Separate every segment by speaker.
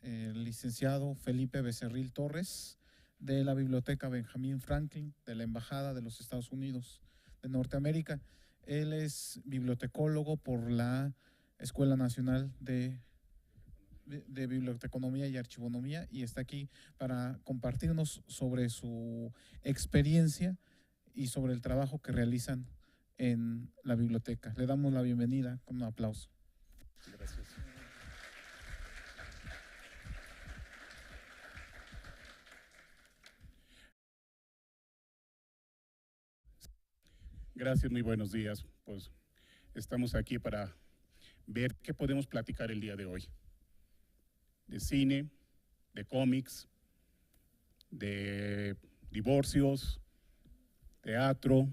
Speaker 1: el licenciado Felipe Becerril Torres, de la Biblioteca Benjamin Franklin, de la Embajada de los Estados Unidos de Norteamérica. Él es bibliotecólogo por la Escuela Nacional de Biblioteconomía y Archivonomía y está aquí para compartirnos sobre su experiencia y sobre el trabajo que realizan en la biblioteca. Le damos la bienvenida con un aplauso.
Speaker 2: Gracias. Gracias, muy buenos días. Pues estamos aquí para ver qué podemos platicar el día de hoy. De cine, de cómics, de divorcios, teatro,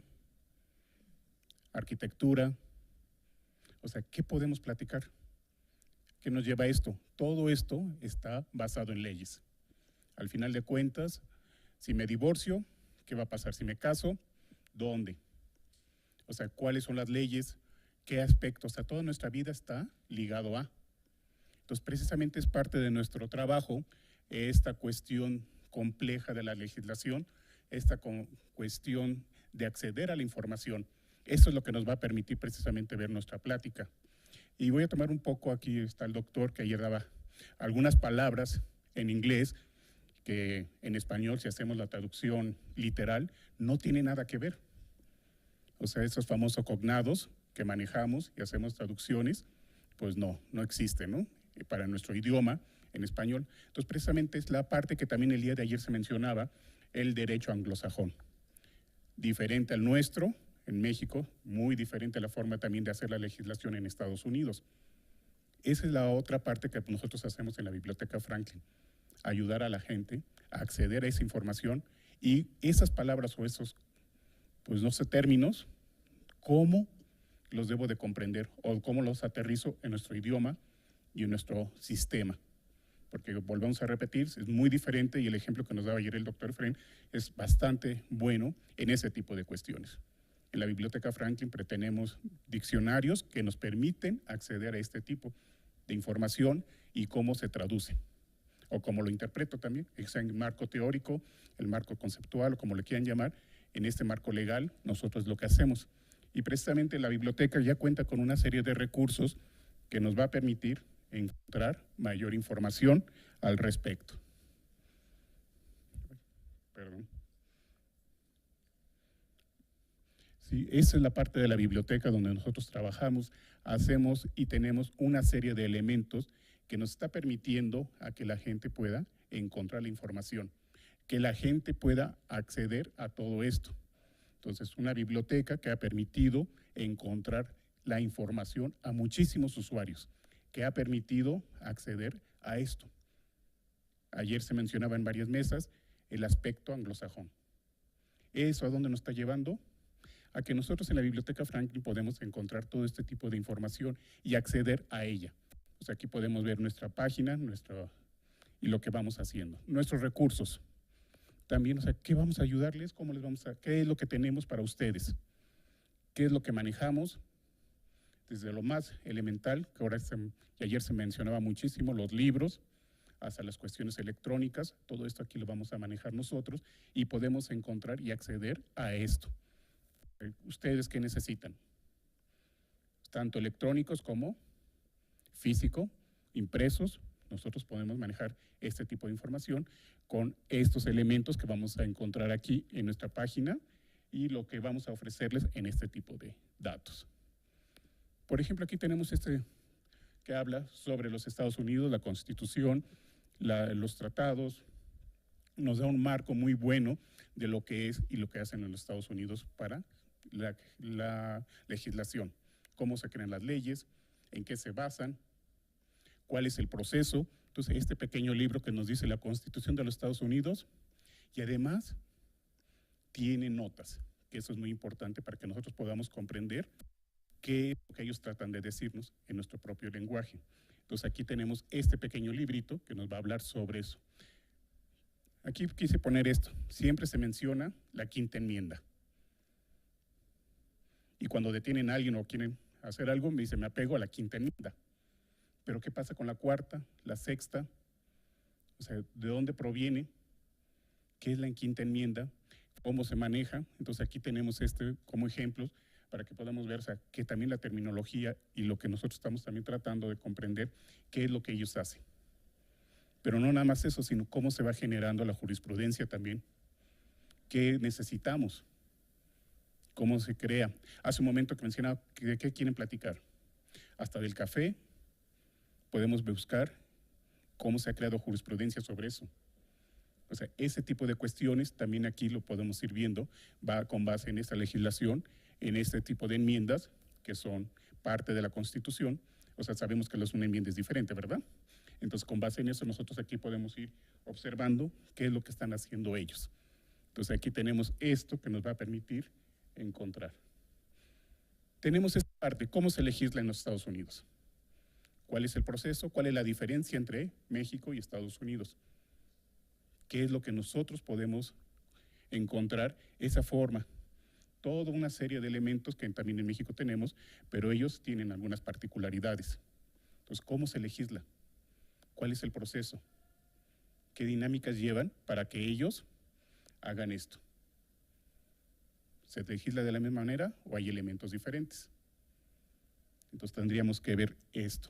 Speaker 2: arquitectura. O sea, ¿qué podemos platicar? ¿Qué nos lleva a esto? Todo esto está basado en leyes. Al final de cuentas, si me divorcio, ¿qué va a pasar? Si me caso, ¿dónde? O sea, ¿cuáles son las leyes? ¿Qué aspectos? O sea, toda nuestra vida está ligado a. Entonces, precisamente es parte de nuestro trabajo esta cuestión compleja de la legislación, esta cuestión de acceder a la información. Eso es lo que nos va a permitir precisamente ver nuestra plática. Y voy a tomar un poco, aquí está el doctor que ayer daba algunas palabras en inglés que en español, si hacemos la traducción literal, no tiene nada que ver. O sea, esos famosos cognados que manejamos y hacemos traducciones, pues no existen, ¿no? Para nuestro idioma en español. Entonces, precisamente es la parte que también el día de ayer se mencionaba, el derecho anglosajón. Diferente al nuestro, en México, muy diferente a la forma también de hacer la legislación en Estados Unidos. Esa es la otra parte que nosotros hacemos en la Biblioteca Franklin, ayudar a la gente a acceder a esa información y esas palabras o esos, pues no sé, términos, cómo los debo de comprender o cómo los aterrizo en nuestro idioma y en nuestro sistema. Porque volvemos a repetir, es muy diferente y el ejemplo que nos daba ayer el doctor Efraín es bastante bueno en ese tipo de cuestiones. En la Biblioteca Franklin tenemos diccionarios que nos permiten acceder a este tipo de información y cómo se traduce o cómo lo interpreto también, sea en marco teórico, el marco conceptual o como le quieran llamar, en este marco legal nosotros lo que hacemos. Y precisamente la biblioteca ya cuenta con una serie de recursos que nos va a permitir encontrar mayor información al respecto. Perdón. Sí, esa es la parte de la biblioteca donde nosotros trabajamos, hacemos y tenemos una serie de elementos que nos está permitiendo a que la gente pueda encontrar la información, que la gente pueda acceder a todo esto. Entonces, una biblioteca que ha permitido encontrar la información a muchísimos usuarios, que ha permitido acceder a esto. Ayer se mencionaba en varias mesas el aspecto anglosajón. ¿Eso a dónde nos está llevando? A que nosotros en la Biblioteca Franklin podemos encontrar todo este tipo de información y acceder a ella. O sea, aquí podemos ver nuestra página y lo que vamos haciendo. Nuestros recursos. También, o sea, ¿qué vamos a ayudarles? ¿Cómo les vamos a, qué es lo que tenemos para ustedes? ¿Qué es lo que manejamos? Desde lo más elemental, que ayer se mencionaba muchísimo, los libros, hasta las cuestiones electrónicas, todo esto aquí lo vamos a manejar nosotros y podemos encontrar y acceder a esto. ¿Ustedes qué necesitan? Tanto electrónicos como físico, impresos, nosotros podemos manejar este tipo de información con estos elementos que vamos a encontrar aquí en nuestra página y lo que vamos a ofrecerles en este tipo de datos. Por ejemplo, aquí tenemos este que habla sobre los Estados Unidos, la Constitución, los tratados, nos da un marco muy bueno de lo que es y lo que hacen en los Estados Unidos para la legislación, cómo se crean las leyes, en qué se basan, cuál es el proceso. Entonces, este pequeño libro que nos dice la Constitución de los Estados Unidos y además tiene notas, que eso es muy importante para que nosotros podamos comprender qué es lo que ellos tratan de decirnos en nuestro propio lenguaje. Entonces, aquí tenemos este pequeño librito que nos va a hablar sobre eso. Aquí quise poner esto. Siempre se menciona la quinta enmienda. Y cuando detienen a alguien o quieren hacer algo, me dice, me apego a la quinta enmienda. Pero ¿qué pasa con la cuarta, la sexta? O sea, ¿de dónde proviene? ¿Qué es la quinta enmienda? ¿Cómo se maneja? Entonces aquí tenemos como ejemplos para que podamos ver, o sea, que también la terminología y lo que nosotros estamos también tratando de comprender, qué es lo que ellos hacen. Pero no nada más eso, sino cómo se va generando la jurisprudencia también. ¿Qué necesitamos? ¿Cómo se crea? Hace un momento que mencionaba, ¿de qué quieren platicar? Hasta del café, podemos buscar cómo se ha creado jurisprudencia sobre eso. O sea, ese tipo de cuestiones también aquí lo podemos ir viendo, va con base en esta legislación, en este tipo de enmiendas que son parte de la Constitución. O sea, sabemos que una enmienda es diferente, ¿verdad? Entonces, con base en eso, nosotros aquí podemos ir observando qué es lo que están haciendo ellos. Entonces, aquí tenemos esto que nos va a permitir encontrar. Tenemos esta parte, ¿cómo se legisla en los Estados Unidos? ¿Cuál es el proceso? ¿Cuál es la diferencia entre México y Estados Unidos? ¿Qué es lo que nosotros podemos encontrar? Esa forma, toda una serie de elementos que también en México tenemos, pero ellos tienen algunas particularidades. Entonces, ¿cómo se legisla? ¿Cuál es el proceso? ¿Qué dinámicas llevan para que ellos hagan esto? ¿Se legisla de la misma manera o hay elementos diferentes? Entonces tendríamos que ver esto.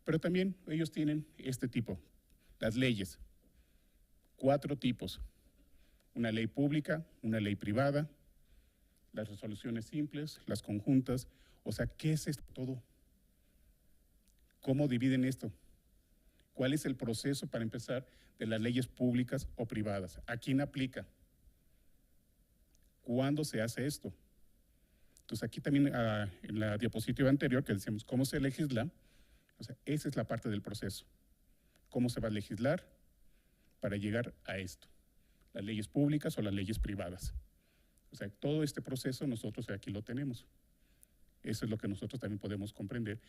Speaker 2: Pero también ellos tienen este tipo, las leyes. 4 tipos. Una ley pública, una ley privada, las resoluciones simples, las conjuntas. O sea, ¿qué es esto todo? ¿Cómo dividen esto? ¿Cuál es el proceso para empezar de las leyes públicas o privadas? ¿A quién aplica? ¿Cuándo se hace esto? Entonces aquí también en la diapositiva anterior que decíamos cómo se legisla, o sea, esa es la parte del proceso. ¿Cómo se va a legislar para llegar a esto? Las leyes públicas o las leyes privadas. O sea, todo este proceso nosotros aquí lo tenemos. Eso es lo que nosotros también podemos comprender.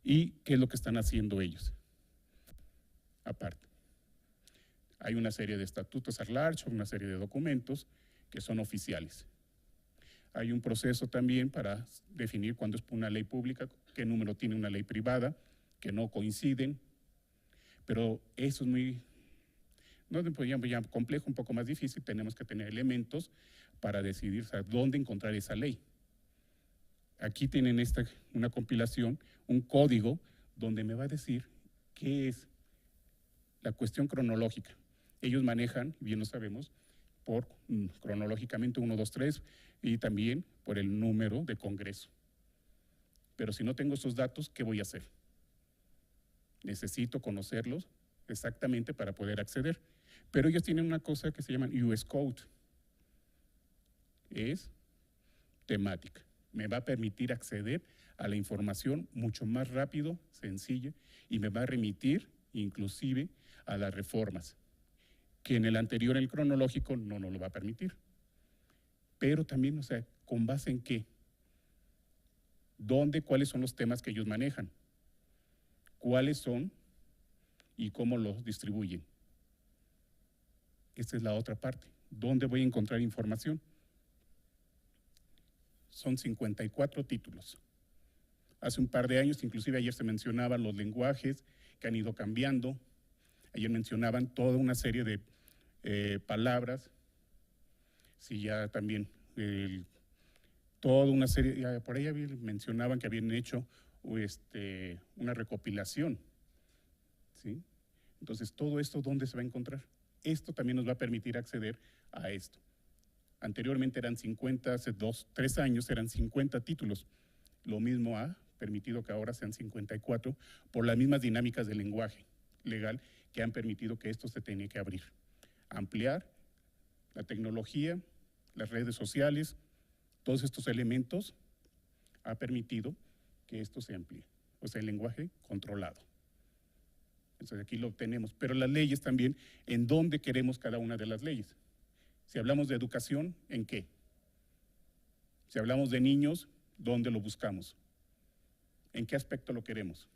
Speaker 2: ¿Y qué es lo que están haciendo ellos? Aparte, hay una serie de estatutos at large, una serie de documentos que son oficiales. Hay un proceso también para definir cuándo es una ley pública, qué número tiene una ley privada, que no coinciden, pero eso es muy, no ya complejo, un poco más difícil. Tenemos que tener elementos para decidir, o sea, dónde encontrar esa ley. Aquí tienen una compilación, un código, donde me va a decir qué es la cuestión cronológica. Ellos manejan, bien lo sabemos, por cronológicamente 1, 2, 3 y también por el número de Congreso. Pero si no tengo esos datos, ¿qué voy a hacer? Necesito conocerlos exactamente para poder acceder. Pero ellos tienen una cosa que se llama US Code. Es temática. Me va a permitir acceder a la información mucho más rápido, sencilla, y me va a remitir inclusive a las reformas, que en el anterior, el cronológico, no nos lo va a permitir. Pero también, o sea, ¿con base en qué? ¿Dónde? ¿Cuáles son los temas que ellos manejan? ¿Cuáles son y cómo los distribuyen? Esta es la otra parte. ¿Dónde voy a encontrar información? Son 54 títulos. Hace un par de años, inclusive ayer se mencionaban los lenguajes que han ido cambiando. Ayer mencionaban toda una serie de palabras. Sí, ya también toda una serie, por ahí mencionaban que habían hecho una recopilación, ¿sí? Entonces, todo esto, ¿dónde se va a encontrar? Esto también nos va a permitir acceder a esto. Anteriormente eran 50, hace 3 años eran 50 títulos. Lo mismo ha permitido que ahora sean 54 por las mismas dinámicas del lenguaje legal que han permitido que esto se tenga que abrir. Ampliar la tecnología, las redes sociales, todos estos elementos ha permitido que esto se amplíe. O sea, el lenguaje controlado. Entonces aquí lo tenemos. Pero las leyes también, ¿en dónde queremos cada una de las leyes? Si hablamos de educación, ¿en qué? Si hablamos de niños, ¿dónde lo buscamos? ¿En qué aspecto lo queremos?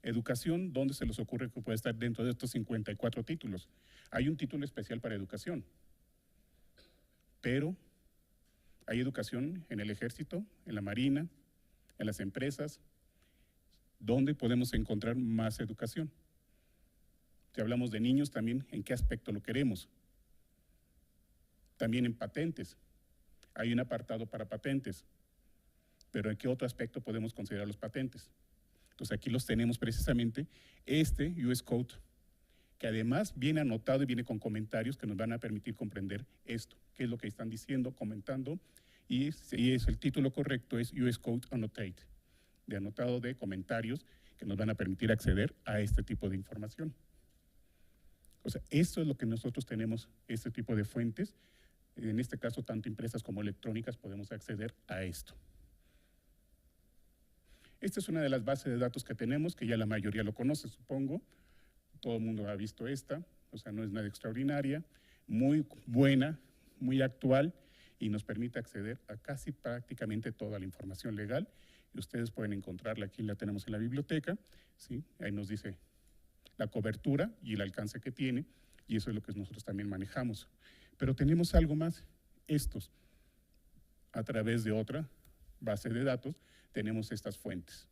Speaker 2: Educación, ¿dónde se les ocurre que puede estar dentro de estos 54 títulos? Hay un título especial para educación, pero hay educación en el ejército, en la marina, en las empresas. ¿Dónde podemos encontrar más educación? Si hablamos de niños, también en qué aspecto lo queremos. También en patentes. Hay un apartado para patentes, pero ¿en qué otro aspecto podemos considerar los patentes? Entonces aquí los tenemos precisamente, este US Code, que además viene anotado y viene con comentarios que nos van a permitir comprender esto, qué es lo que están diciendo, comentando, y el título correcto es US Code Annotate, de anotado de comentarios que nos van a permitir acceder a este tipo de información. O sea, esto es lo que nosotros tenemos, este tipo de fuentes. En este caso, tanto impresas como electrónicas, podemos acceder a esto. Esta es una de las bases de datos que tenemos, que ya la mayoría lo conoce, supongo. Todo el mundo ha visto esta, o sea, no es nada extraordinaria, muy buena, muy actual, y nos permite acceder a casi prácticamente toda la información legal. Y ustedes pueden encontrarla, aquí la tenemos en la biblioteca, ¿sí? Ahí nos dice la cobertura y el alcance que tiene, y eso es lo que nosotros también manejamos. Pero tenemos algo más, estos, a través de otra base de datos, tenemos estas fuentes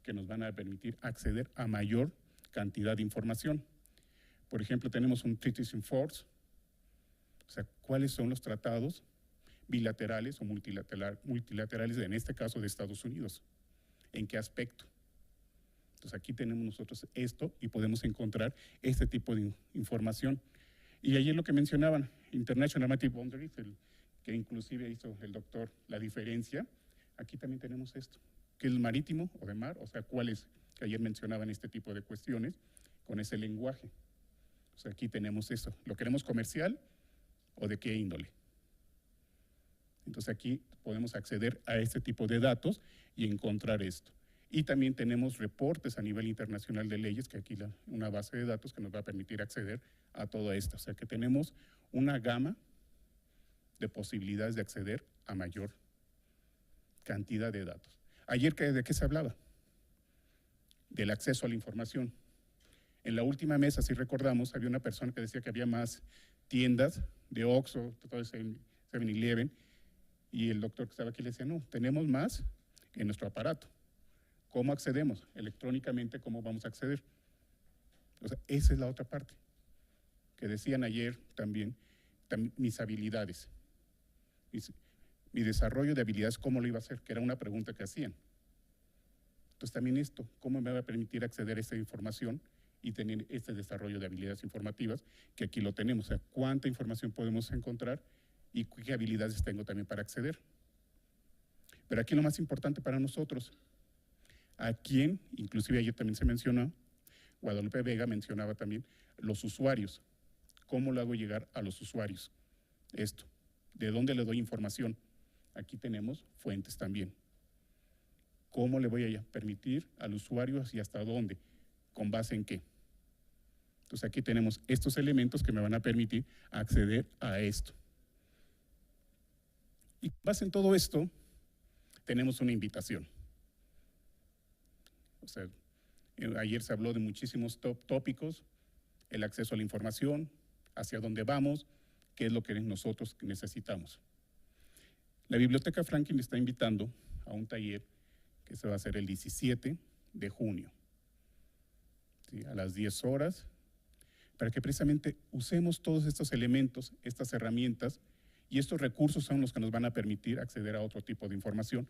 Speaker 2: que nos van a permitir acceder a mayor cantidad de información. Por ejemplo, tenemos un Treaties in Force, o sea, cuáles son los tratados bilaterales o multilaterales, en este caso de Estados Unidos, en qué aspecto. Entonces aquí tenemos nosotros esto y podemos encontrar este tipo de información. Y ayer lo que mencionaban, International Maritime Boundaries, que inclusive hizo el doctor la diferencia, aquí también tenemos esto, que es marítimo o de mar, o sea, cuáles, que ayer mencionaban este tipo de cuestiones, con ese lenguaje. O sea, aquí tenemos eso, ¿lo queremos comercial o de qué índole? Entonces aquí podemos acceder a este tipo de datos y encontrar esto. Y también tenemos reportes a nivel internacional de leyes, que aquí una base de datos que nos va a permitir acceder a todo esto. O sea que tenemos una gama de posibilidades de acceder a mayor cantidad de datos. Ayer, ¿de qué se hablaba? Del acceso a la información. En la última mesa, si recordamos, había una persona que decía que había más tiendas de Oxxo, todo ese 7-Eleven, y el doctor que estaba aquí le decía, no, tenemos más en nuestro aparato. ¿Cómo accedemos? Electrónicamente, ¿cómo vamos a acceder? O sea, esa es la otra parte que decían ayer también mis habilidades, mi desarrollo de habilidades, ¿cómo lo iba a hacer? Que era una pregunta que hacían. Entonces también esto, ¿cómo me va a permitir acceder a esta información y tener este desarrollo de habilidades informativas? Que aquí lo tenemos, o sea, ¿cuánta información podemos encontrar y qué habilidades tengo también para acceder? Pero aquí lo más importante para nosotros, a quién, inclusive ayer también se mencionó, Guadalupe Vega mencionaba también los usuarios. ¿Cómo le hago llegar a los usuarios esto? ¿De dónde le doy información? Aquí tenemos fuentes también. ¿Cómo le voy a permitir al usuario y hasta dónde? ¿Con base en qué? Entonces aquí tenemos estos elementos que me van a permitir acceder a esto. Y con base en todo esto, tenemos una invitación. O sea, ayer se habló de muchísimos tópicos, el acceso a la información, hacia dónde vamos, qué es lo que nosotros necesitamos. La Biblioteca Franklin está invitando a un taller que se va a hacer el 17 de junio, ¿sí? A las 10 horas, para que precisamente usemos todos estos elementos, estas herramientas, y estos recursos son los que nos van a permitir acceder a otro tipo de información.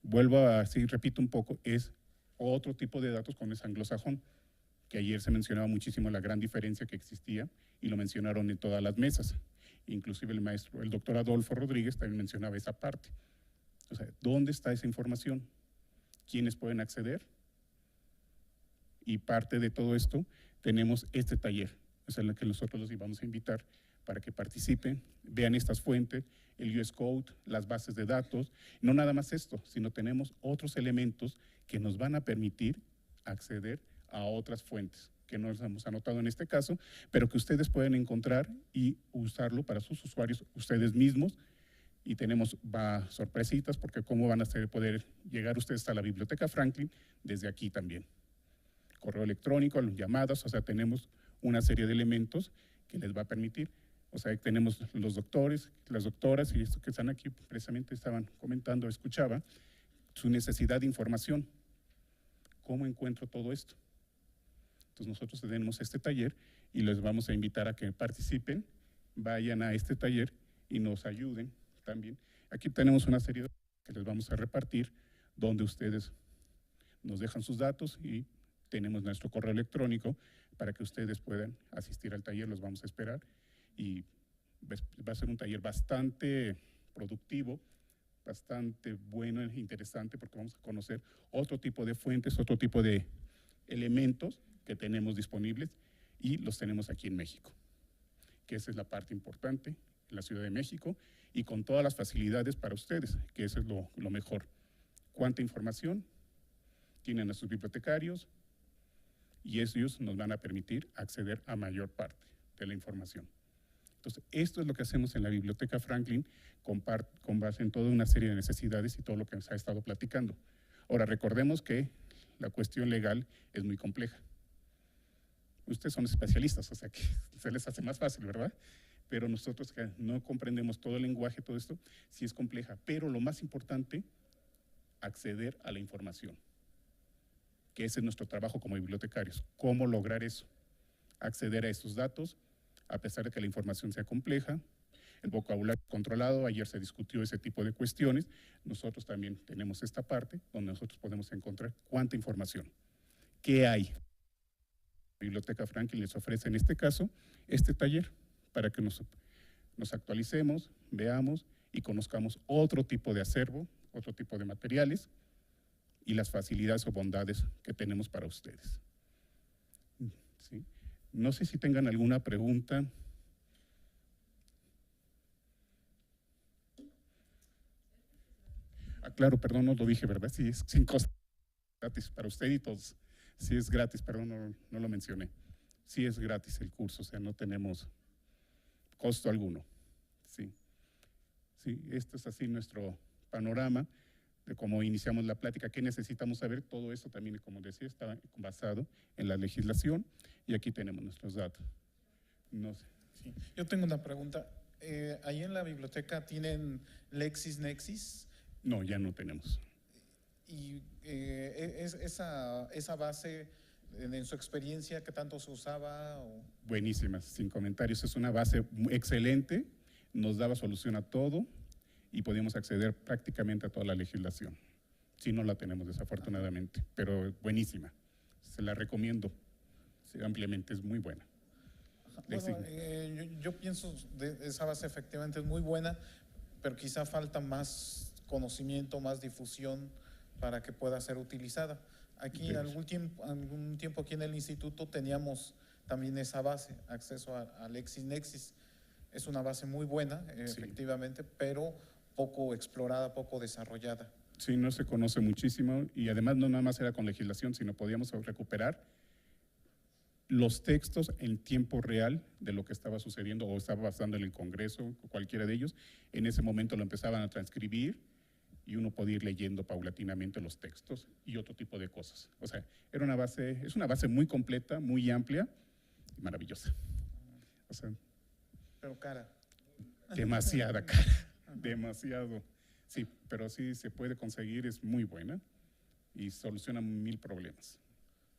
Speaker 2: Vuelvo a decir, repito un poco, es otro tipo de datos con ese anglosajón, que ayer se mencionaba muchísimo la gran diferencia que existía y lo mencionaron en todas las mesas. Inclusive el doctor Adolfo Rodríguez también mencionaba esa parte. O sea, ¿dónde está esa información? ¿Quiénes pueden acceder? Y parte de todo esto tenemos este taller, es en el que nosotros los íbamos a invitar para que participen, vean estas fuentes, el US Code, las bases de datos, no nada más esto, sino tenemos otros elementos que nos van a permitir acceder a otras fuentes que no las hemos anotado en este caso, pero que ustedes pueden encontrar y usarlo para sus usuarios, ustedes mismos, y tenemos sorpresitas porque cómo van a poder llegar ustedes a la Biblioteca Franklin desde aquí también. Correo electrónico, llamadas, o sea, tenemos una serie de elementos que les va a permitir. O sea, tenemos los doctores, las doctoras y estos que están aquí precisamente estaban comentando, escuchaba, su necesidad de información. ¿Cómo encuentro todo esto? Entonces nosotros tenemos este taller y les vamos a invitar a que participen, vayan a este taller y nos ayuden también. Aquí tenemos una serie de que les vamos a repartir, donde ustedes nos dejan sus datos y tenemos nuestro correo electrónico para que ustedes puedan asistir al taller, los vamos a esperar y va a ser un taller bastante productivo, bastante bueno e interesante porque vamos a conocer otro tipo de fuentes, otro tipo de elementos que tenemos disponibles y los tenemos aquí en México, que esa es la parte importante en la Ciudad de México y con todas las facilidades para ustedes, que eso es lo mejor. ¿Cuánta información tienen a sus bibliotecarios? Y ellos nos van a permitir acceder a mayor parte de la información. Entonces, esto es lo que hacemos en la Biblioteca Franklin con base en toda una serie de necesidades y todo lo que nos ha estado platicando. Ahora, recordemos que la cuestión legal es muy compleja. Ustedes son especialistas, o sea que se les hace más fácil, ¿verdad? Pero nosotros que no comprendemos todo el lenguaje, todo esto, sí es compleja. Pero lo más importante, acceder a la información, que ese es nuestro trabajo como bibliotecarios. ¿Cómo lograr eso? Acceder a esos datos, a pesar de que la información sea compleja, el vocabulario controlado, ayer se discutió ese tipo de cuestiones, nosotros también tenemos esta parte donde nosotros podemos encontrar cuánta información, qué hay. La Biblioteca Franklin les ofrece en este caso este taller para que nos actualicemos, veamos y conozcamos otro tipo de acervo, otro tipo de materiales y las facilidades o bondades que tenemos para ustedes. ¿Sí? No sé si tengan alguna pregunta. Claro, perdón, no lo dije, ¿verdad? Sí, es sin costo, gratis para usted y todos. Sí es gratis, perdón, no lo mencioné. Sí es gratis el curso, o sea, no tenemos costo alguno. Sí, sí, esto es así nuestro panorama de cómo iniciamos la plática, qué necesitamos saber. Todo esto también, como decía, está basado en la legislación y aquí tenemos nuestros datos. No sé.
Speaker 1: Sí. Yo tengo una pregunta. ¿Ahí en la biblioteca tienen LexisNexis?
Speaker 2: No, ya no tenemos.
Speaker 1: Y esa base, en su experiencia, ¿qué tanto se usaba?
Speaker 2: Buenísima, sin comentarios. Es una base excelente, nos daba solución a todo y podíamos acceder prácticamente a toda la legislación. Sí, no la tenemos desafortunadamente, pero buenísima. Se la recomiendo ampliamente, es muy buena.
Speaker 1: Bueno, yo pienso de esa base efectivamente es muy buena, pero quizá falta más conocimiento, más difusión para que pueda ser utilizada. Aquí en algún tiempo aquí en el instituto teníamos también esa base, acceso a LexisNexis. Es una base muy buena, efectivamente, pero poco explorada, poco desarrollada.
Speaker 2: Sí, no se conoce muchísimo y además no nada más era con legislación, sino podíamos recuperar los textos en tiempo real de lo que estaba sucediendo o estaba pasando en el Congreso, cualquiera de ellos. En ese momento lo empezaban a transcribir y uno podía ir leyendo paulatinamente los textos y otro tipo de cosas. O sea, era una base, es una base muy completa, muy amplia y maravillosa. O sea,
Speaker 1: pero cara.
Speaker 2: Demasiada cara, demasiado. Sí, pero sí se puede conseguir, es muy buena y soluciona 1000 problemas.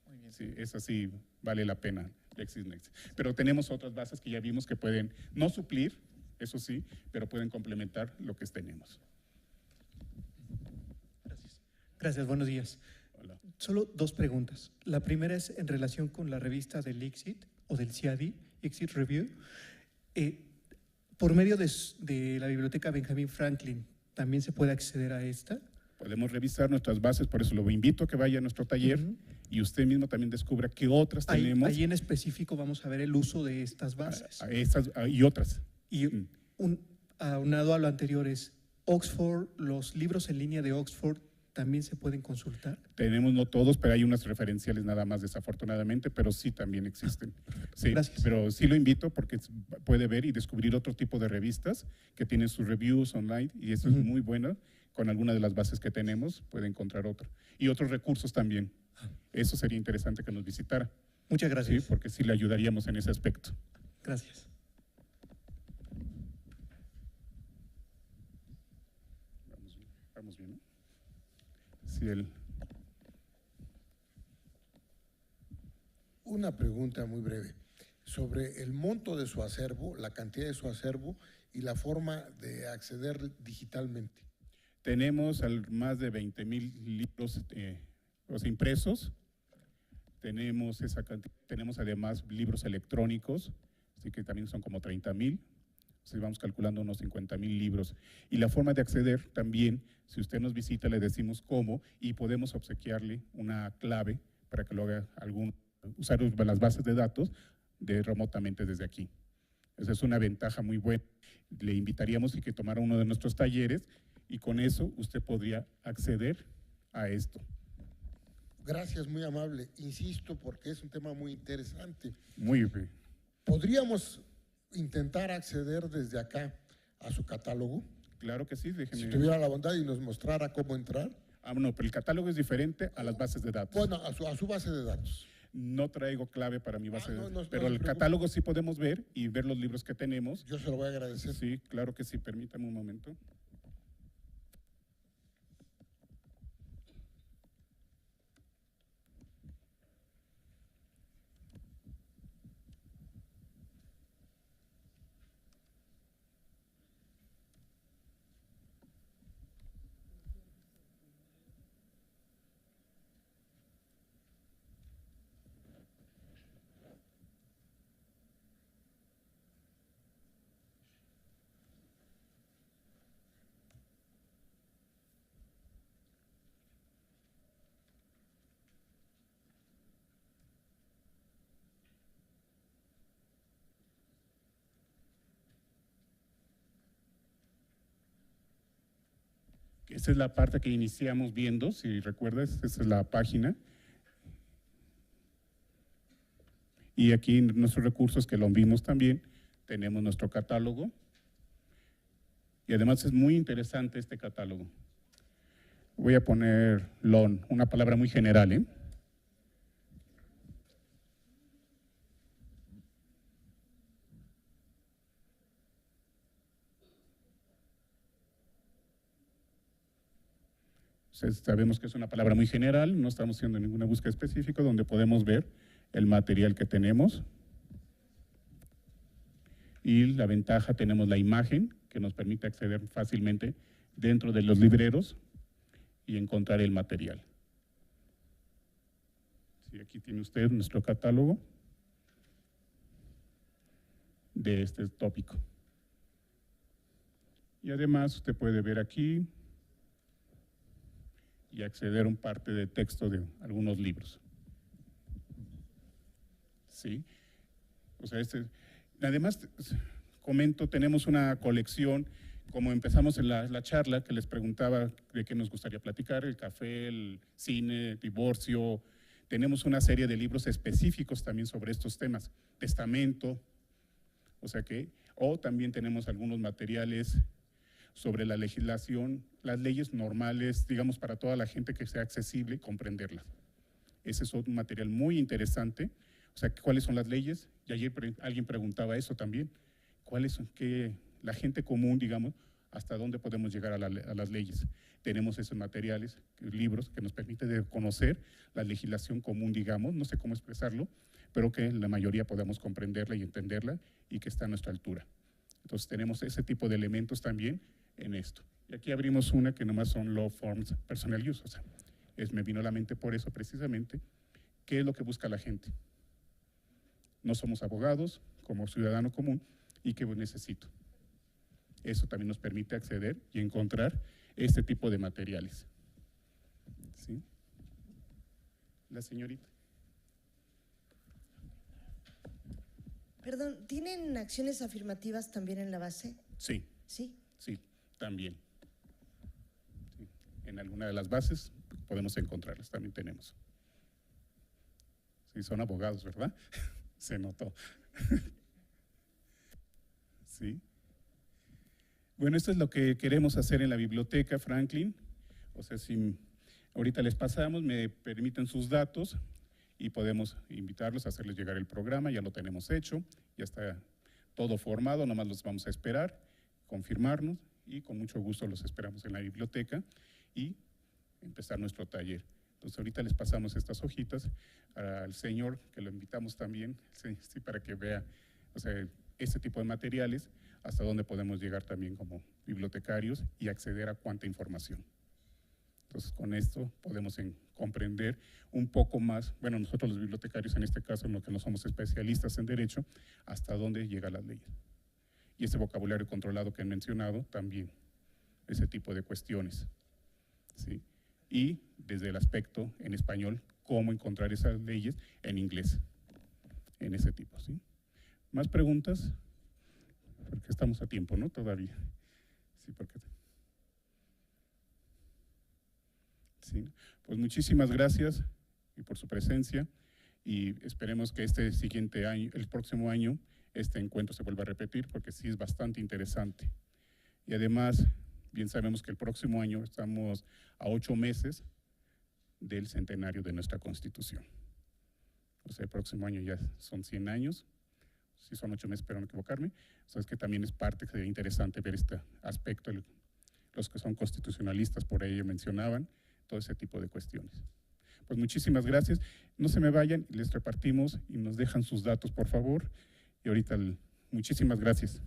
Speaker 1: Muy bien.
Speaker 2: Sí, esa sí vale la pena, LexisNexis. Pero tenemos otras bases que ya vimos que pueden no suplir, eso sí, pero pueden complementar lo que tenemos.
Speaker 3: Gracias. Gracias, buenos días.
Speaker 2: Hola.
Speaker 3: Solo 2 preguntas. La primera es en relación con la revista del ICSID o del CIADI, ICSID Review. Por medio de la biblioteca Benjamin Franklin, ¿también se puede acceder a esta?
Speaker 2: Podemos revisar nuestras bases, por eso lo invito a que vaya a nuestro taller y usted mismo también descubra qué otras tenemos.
Speaker 3: Ahí en específico vamos a ver el uso de estas bases.
Speaker 2: Estas y otras.
Speaker 3: Y aunado a lo anterior es Oxford, los libros en línea de Oxford también se pueden consultar.
Speaker 2: Tenemos no todos, pero hay unas referenciales nada más desafortunadamente, pero sí también existen. Sí,
Speaker 3: gracias.
Speaker 2: Pero sí lo invito porque puede ver y descubrir otro tipo de revistas que tienen sus reviews online y eso es muy bueno. Con alguna de las bases que tenemos puede encontrar otro. Y otros recursos también. Eso sería interesante que nos visitara.
Speaker 3: Muchas gracias.
Speaker 2: Sí, porque sí le ayudaríamos en ese aspecto.
Speaker 3: Gracias.
Speaker 2: Vamos bien, ¿no? Sí,
Speaker 4: Una pregunta muy breve sobre el monto de su acervo, la cantidad de su acervo y la forma de acceder digitalmente.
Speaker 2: Tenemos más de 20,000 libros impresos. Tenemos esa cantidad. Tenemos además libros electrónicos, así que también son como 30,000. Si vamos calculando unos 50,000 libros. Y la forma de acceder también, si usted nos visita, le decimos cómo y podemos obsequiarle una clave para que lo haga usar las bases de datos remotamente desde aquí. Esa es una ventaja muy buena. Le invitaríamos a que tomara uno de nuestros talleres y con eso usted podría acceder a esto.
Speaker 4: Gracias, muy amable. Insisto, porque es un tema muy interesante.
Speaker 2: Muy bien.
Speaker 4: ¿Podríamos intentar acceder desde acá a su catálogo?
Speaker 2: Claro que sí, déjeme.
Speaker 4: Si tuviera la bondad y nos mostrara cómo entrar.
Speaker 2: No, pero el catálogo es diferente a las bases de datos.
Speaker 4: Bueno, a su base de datos.
Speaker 2: No traigo clave para mi base de datos, pero
Speaker 4: no
Speaker 2: el catálogo sí podemos ver y ver los libros que tenemos.
Speaker 4: Yo se lo voy a agradecer.
Speaker 2: Sí, claro que sí, permítame un momento. Esa es la parte que iniciamos viendo, si recuerdas, esa es la página. Y aquí en nuestros recursos, que lo vimos también, tenemos nuestro catálogo. Y además es muy interesante este catálogo. Voy a poner LON, una palabra muy general, ¿eh? Sabemos que es una palabra muy general, no estamos haciendo ninguna búsqueda específica, donde podemos ver el material que tenemos. Y la ventaja, tenemos la imagen, que nos permite acceder fácilmente dentro de los libreros y encontrar el material. Sí, aquí tiene usted nuestro catálogo de este tópico. Y además usted puede ver aquí y acceder a un parte de texto de algunos libros. ¿Sí? O sea, además, comento, tenemos una colección, como empezamos en la charla, que les preguntaba de qué nos gustaría platicar, el café, el cine, divorcio. Tenemos una serie de libros específicos también sobre estos temas, testamento, o también tenemos algunos materiales sobre la legislación, las leyes normales, digamos, para toda la gente, que sea accesible comprenderlas. Ese es un material muy interesante. O sea, ¿cuáles son las leyes? Y ayer alguien preguntaba eso también. ¿Cuáles son? Que la gente común, digamos, hasta dónde podemos llegar a las leyes. Tenemos esos materiales, libros, que nos permiten conocer la legislación común, digamos, no sé cómo expresarlo, pero que la mayoría podamos comprenderla y entenderla y que está a nuestra altura. Entonces tenemos ese tipo de elementos también en esto. Y aquí abrimos una que nomás son Law Forms Personal Use. O sea, me vino a la mente por eso precisamente, ¿qué es lo que busca la gente? No somos abogados, como ciudadano común, ¿y qué necesito? Eso también nos permite acceder y encontrar este tipo de materiales. ¿Sí? La señorita.
Speaker 5: Perdón, ¿tienen acciones afirmativas también en la base?
Speaker 2: Sí.
Speaker 5: ¿Sí?
Speaker 2: Sí, también. Sí. En alguna de las bases podemos encontrarlas, también tenemos. Sí, son abogados, ¿verdad? Se notó. Sí. Bueno, esto es lo que queremos hacer en la biblioteca Franklin. O sea, si ahorita les pasamos, me permiten sus datos y podemos invitarlos a hacerles llegar el programa. Ya lo tenemos hecho, ya está todo formado, nomás los vamos a esperar, confirmarnos, y con mucho gusto los esperamos en la biblioteca y empezar nuestro taller. Entonces ahorita les pasamos estas hojitas al señor, que lo invitamos también, sí, para que vea, o sea, este tipo de materiales, hasta dónde podemos llegar también como bibliotecarios y acceder a cuánta información. Entonces, con esto podemos comprender un poco más, bueno, nosotros los bibliotecarios en este caso, en lo que no somos especialistas en derecho, hasta dónde llegan las leyes. Y ese vocabulario controlado que han mencionado también, ese tipo de cuestiones, ¿sí? Y desde el aspecto en español, cómo encontrar esas leyes en inglés, en ese tipo, ¿sí? ¿Más preguntas? Porque estamos a tiempo, ¿no? Todavía. Sí, porque... Sí. Pues muchísimas gracias y por su presencia y esperemos que este siguiente año, el próximo año, este encuentro se vuelva a repetir porque sí es bastante interesante. Y además, bien sabemos que el próximo año estamos a 8 meses del centenario de nuestra Constitución. O sea, el próximo año ya son 100 años, sí son 8 meses, espero no equivocarme. O sea, es que también es parte que sería interesante ver este aspecto, los que son constitucionalistas por ahí mencionaban, todo ese tipo de cuestiones. Pues muchísimas gracias. No se me vayan, les repartimos y nos dejan sus datos, por favor. Y ahorita, muchísimas gracias.